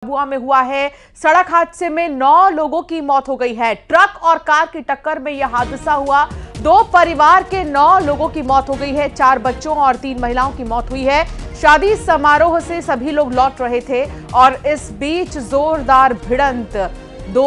झाबुआ में हुआ है। सड़क हादसे में 9 लोगों की मौत हो गई है। ट्रक और कार की टक्कर में यह हादसा हुआ। 2 परिवार के 9 लोगों की मौत हो गई है। 4 बच्चों और 3 महिलाओं की मौत हुई है। शादी समारोह से सभी लोग लौट रहे थे और इस बीच जोरदार भिड़ंत 2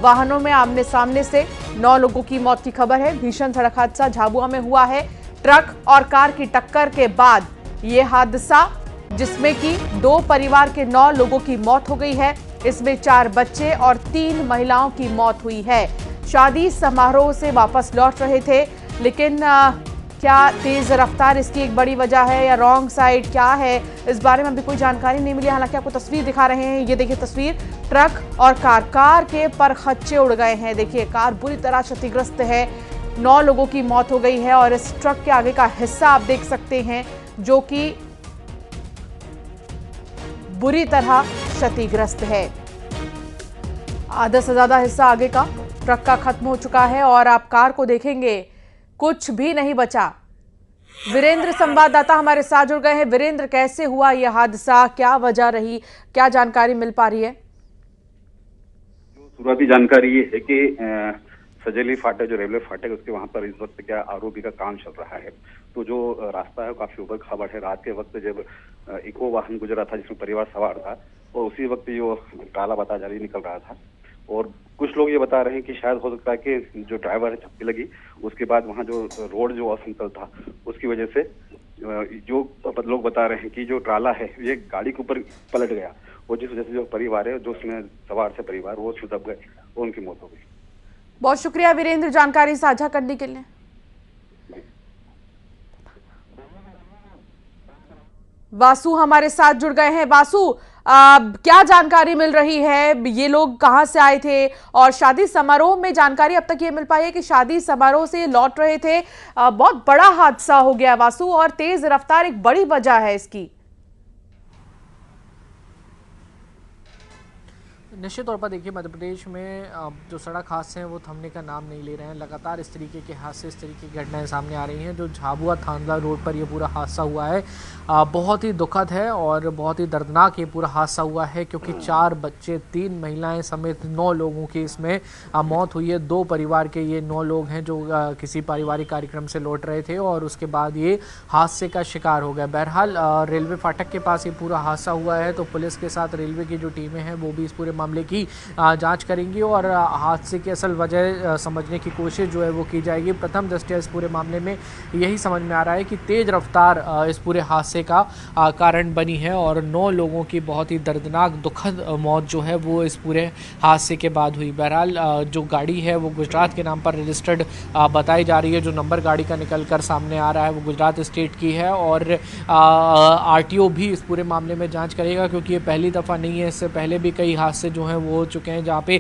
वाहनों में आमने सामने से 9 लोगों की मौत की खबर है। भीषण सड़क हादसा झाबुआ में हुआ है। ट्रक और कार की टक्कर के बाद यह हादसा, जिसमें कि 2 परिवार के 9 लोगों की मौत हो गई है। इसमें 4 बच्चे और 3 महिलाओं की मौत हुई है। शादी समारोह से वापस लौट रहे थे, लेकिन क्या तेज रफ्तार इसकी एक बड़ी वजह है या रॉन्ग साइड क्या है, इस बारे में अभी कोई जानकारी नहीं मिली। हालांकि आपको तस्वीर दिखा रहे हैं, ये देखिए तस्वीर, ट्रक और कार के परखच्चे उड़ गए हैं। देखिए कार बुरी तरह क्षतिग्रस्त है। 9 लोगों की मौत हो गई है और इस ट्रक के आगे का हिस्सा आप देख सकते हैं, जो कि बुरी तरह क्षतिग्रस्त है। आधा से ज्यादा हिस्सा आगे का ट्रक का खत्म हो चुका है और आप कार को देखेंगे, कुछ भी नहीं बचा। वीरेंद्र संवाददाता हमारे साथ जुड़ गए हैं। वीरेंद्र, कैसे हुआ यह हादसा, क्या वजह रही, क्या जानकारी मिल पा रही है? शुरुआती जानकारी ये है कि सजेली फाटक, जो रेलवे फाटक, उसके वहां पर इस वक्त क्या आरओबी का काम चल रहा है। तो जो रास्ता है वो काफी उबड़ खाबड़ है। रात के वक्त जब इको वाहन गुजरा था जिसमें परिवार सवार था, और उसी वक्त जो काला बता जारी निकल रहा था, और कुछ लोग ये बता रहे हैं कि शायद हो सकता है कि जो ड्राइवर है झपकी लगी, उसके बाद वहाँ जो रोड जो असमतल था उसकी वजह से जो लोग बता रहे हैं कि जो ट्राला है ये गाड़ी के ऊपर पलट गया, और जिस वजह से जो परिवार है, जो उसमें सवार थे परिवार, वो उसमें दब गए और उनकी मौत हो गई। बहुत शुक्रिया वीरेंद्र जानकारी साझा करने के लिए। वासु हमारे साथ जुड़ गए हैं। वासु, क्या जानकारी मिल रही है? ये लोग कहां से आए थे और शादी समारोह में जानकारी अब तक ये मिल पाई है कि शादी समारोह से लौट रहे थे। बहुत बड़ा हादसा हो गया वासु, और तेज रफ्तार एक बड़ी वजह है इसकी। निश्चित तौर पर देखिए, मध्य प्रदेश में जो सड़क हादसे हैं वो थमने का नाम नहीं ले रहे हैं। लगातार इस तरीके के हादसे, इस तरीके की घटनाएं सामने आ रही हैं। जो झाबुआ थांदला रोड पर ये पूरा हादसा हुआ है, बहुत ही दुखद है और बहुत ही दर्दनाक ये पूरा हादसा हुआ है, क्योंकि 4 बच्चे, 3 महिलाएं समेत 9 लोगों की इसमें मौत हुई है। 2 परिवार के ये 9 लोग हैं जो किसी पारिवारिक कार्यक्रम से लौट रहे थे और उसके बाद ये हादसे का शिकार हो गए। बहरहाल रेलवे फाटक के पास ये पूरा हादसा हुआ है, तो पुलिस के साथ रेलवे की जो टीमें हैं वो भी इस पूरे मामले की जांच करेंगी और हादसे की असल वजह समझने की कोशिश जो है वो की जाएगी। प्रथम दृष्टया इस पूरे मामले में यही समझ में आ रहा है कि तेज रफ्तार इस पूरे हादसे का कारण बनी है और 9 लोगों की बहुत ही दर्दनाक, दुखद मौत जो है वो इस पूरे हादसे के बाद हुई। बहरहाल जो गाड़ी है वो गुजरात के नाम पर रजिस्टर्ड बताई जा रही है। जो नंबर गाड़ी का निकल कर सामने आ रहा है वो गुजरात स्टेट की है और आरटीओ भी इस पूरे मामले में जांच करेगा, क्योंकि ये पहली दफ़ा नहीं है। इससे पहले भी कई हादसे जो हैं वो हो चुके हैं जहाँ पे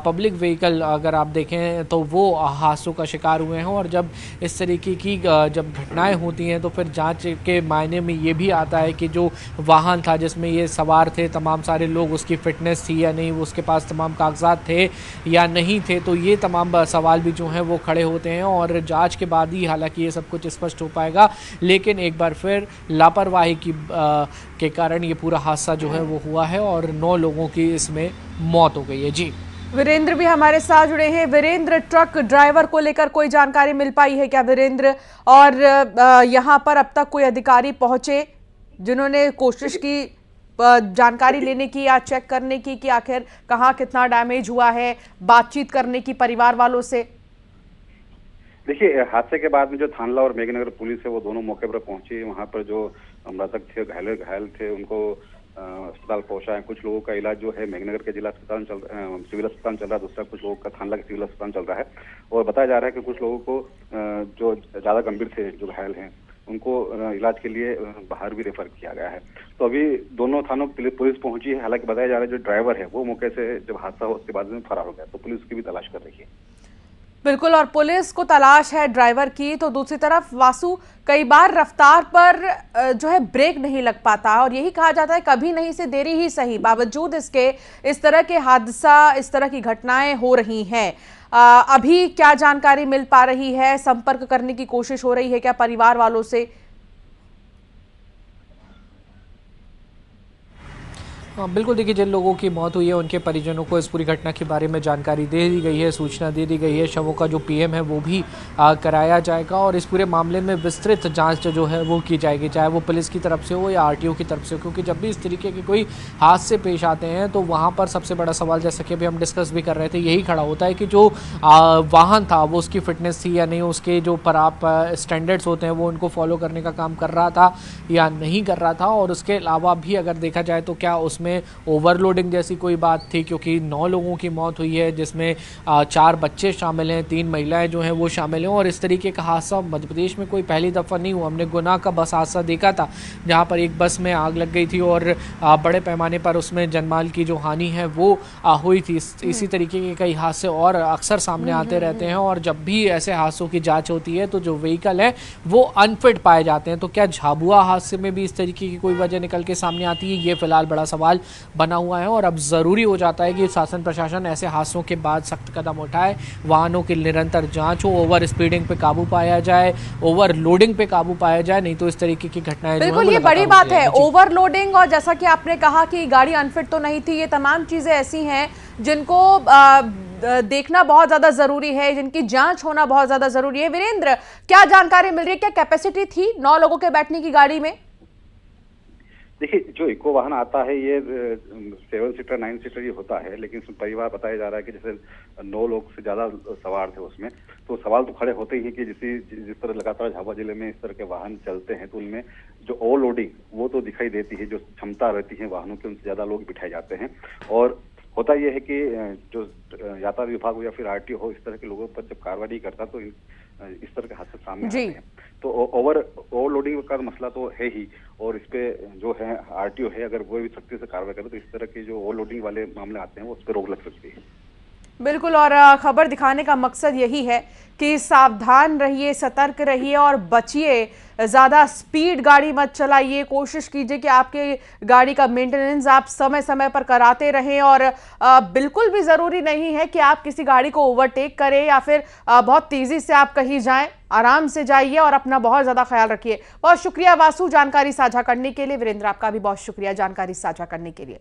पब्लिक व्हीकल, अगर आप देखें तो वो हादसों का शिकार हुए हैं। और जब इस तरीके की जब घटनाएं होती हैं तो फिर जांच के मायने में ये भी आता है कि जो वाहन था जिसमें ये सवार थे तमाम सारे लोग, उसकी फिटनेस थी या नहीं, उसके पास तमाम कागजात थे या नहीं थे। तो ये तमाम सवाल भी जो हैं वो खड़े होते हैं और जांच के बाद ही हालांकि ये सब कुछ स्पष्ट हो पाएगा। लेकिन एक बार फिर लापरवाही के कारण ये पूरा हादसा जो है वो हुआ है और 9 लोगों की इसमें मौत हो गई है। जी, वीरेंद्र भी हमारे साथ जुड़े हैं। वीरेंद्र, ट्रक ड्राइवर को लेकर कोई जानकारी मिल पाई है क्या वीरेंद्र? और यहाँ पर अब तक कोई अधिकारी पहुंचे जिन्होंने कोशिश की जानकारी लेने की या चेक करने की कि आखिर कहाँ कितना डैमेज हुआ है, बातचीत करने की परिवार वालों से? देखिए, हादसे के बाद में जो थानला और मेघनगर पुलिस है वो दोनों मौके पर पहुंची। वहां पर जो मृतक थे, घायल थे, उनको अस्पताल पहुंचा है। कुछ लोगों का इलाज जो है मेघनगर के जिला अस्पताल सिविल अस्पताल चल रहा है, दूसरा कुछ लोगों का थानला के सिविल अस्पताल चल रहा है। और बताया जा रहा है कि कुछ लोगों को जो ज्यादा गंभीर थे, जो घायल हैं, उनको इलाज के लिए बाहर भी रेफर किया गया है। तो अभी दोनों थानों की पुलिस पहुंची है। हालांकि बताया जा रहा है जो ड्राइवर है वो मौके से जब हादसा हो उसके बाद में फरार हो गया, तो पुलिस की भी तलाश कर रही है। बिल्कुल, और पुलिस को तलाश है ड्राइवर की। तो दूसरी तरफ वासु, कई बार रफ्तार पर जो है ब्रेक नहीं लग पाता और यही कहा जाता है कभी नहीं से देरी ही सही। बावजूद इसके इस तरह के हादसा, इस तरह की घटनाएं हो रही हैं। अभी क्या जानकारी मिल पा रही है? संपर्क करने की कोशिश हो रही है क्या परिवार वालों से? बिल्कुल, देखिए जिन लोगों की मौत हुई है उनके परिजनों को इस पूरी घटना के बारे में जानकारी दे दी गई है, सूचना दे दी गई है। शवों का जो पीएम है वो भी कराया जाएगा और इस पूरे मामले में विस्तृत जांच जो है वो की जाएगी, चाहे वो पुलिस की तरफ से हो या आरटीओ की तरफ से हो, क्योंकि जब भी इस तरीके के कोई हादसे पेश आते हैं तो वहाँ पर सबसे बड़ा सवाल, जैसा कि अभी हम डिस्कस भी कर रहे थे, यही खड़ा होता है कि जो वाहन था वो उसकी फिटनेस थी या नहीं, उसके जो स्टैंडर्ड्स होते हैं वो उनको फॉलो करने का काम कर रहा था या नहीं कर रहा था। और उसके अलावा भी अगर देखा जाए तो क्या उसमें ओवरलोडिंग जैसी कोई बात थी, क्योंकि 9 लोगों की मौत हुई है जिसमें 4 बच्चे शामिल हैं, 3 महिलाएं जो हैं वो शामिल हैं। और इस तरीके का हादसा मध्य प्रदेश में कोई पहली दफ़ा नहीं हुआ। हमने गुना का बस हादसा देखा था जहां पर एक बस में आग लग गई थी और बड़े पैमाने पर उसमें जनमाल की जो हानि है वो हुई थी। इसी तरीके के कई हादसे और अक्सर सामने आते रहते हैं और जब भी ऐसे हादसों की जाँच होती है तो जो व्हीकल है वो अनफिट पाए जाते हैं। तो क्या झाबुआ हादसे में भी इस तरीके की कोई वजह निकल के सामने आती है, ये फिलहाल बड़ा सवाल बना हुआ है। और अब ज़रूरी हो जाता है कि शासन प्रशासन ऐसे हादसों के बाद सख्त कदम उठाए, वाहनों की निरंतर जांच हो, ओवर स्पीडिंग पे काबू पाया जाए, ओवरलोडिंग पे काबू पाया जाए, नहीं तो इस तरीके की घटनाएं बिल्कुल ये बड़ी बात है। ओवरलोडिंग और जैसा कि आपने कहा कि गाड़ी अनफिट तो नहीं थी, ये तमाम चीजें ऐसी हैं जिनको देखना बहुत ज्यादा जरूरी है, जिनकी जांच होना बहुत ज्यादा जरूरी है। वीरेंद्र, क्या जानकारी मिल रही है, क्या कैपेसिटी थी 9 लोगों के बैठने की गाड़ी में? देखिए, जो इको वाहन आता है ये 7 सीटर 9 सीटर ये होता है, लेकिन इसमें परिवार बताया जा रहा है कि जैसे 9 लोग से ज्यादा सवार थे उसमें। तो सवाल तो खड़े होते ही हैं कि जिस तरह लगातार झाबुआ जिले में इस तरह के वाहन चलते हैं तो उनमें जो ओवरलोडिंग वो तो दिखाई देती है, जो क्षमता रहती है वाहनों की उनसे ज्यादा लोग बिठाए जाते हैं। और होता यह है कि जो यातायात विभाग हो या फिर आरटीओ हो, इस तरह के लोगों पर जब कार्रवाई करता तो इस तरह के हादसे सामने आते हैं। तो ओवरलोडिंग का मसला तो है ही, और इस पे जो है आरटीओ है, अगर वो भी सख्ती से कार्रवाई करे तो इस तरह के जो ओवरलोडिंग वाले मामले आते हैं वो उस पर रोक लग सकती है। बिल्कुल, और खबर दिखाने का मकसद यही है कि सावधान रहिए, सतर्क रहिए और बचिए। ज़्यादा स्पीड गाड़ी मत चलाइए, कोशिश कीजिए कि आपके गाड़ी का मेंटेनेंस आप समय समय पर कराते रहें। और बिल्कुल भी ज़रूरी नहीं है कि आप किसी गाड़ी को ओवरटेक करें या फिर बहुत तेज़ी से आप कहीं जाएं। आराम से जाइए और अपना बहुत ज़्यादा ख्याल रखिए। बहुत शुक्रिया वासु जानकारी साझा करने के लिए। वीरेंद्र, आपका भी बहुत शुक्रिया जानकारी साझा करने के लिए।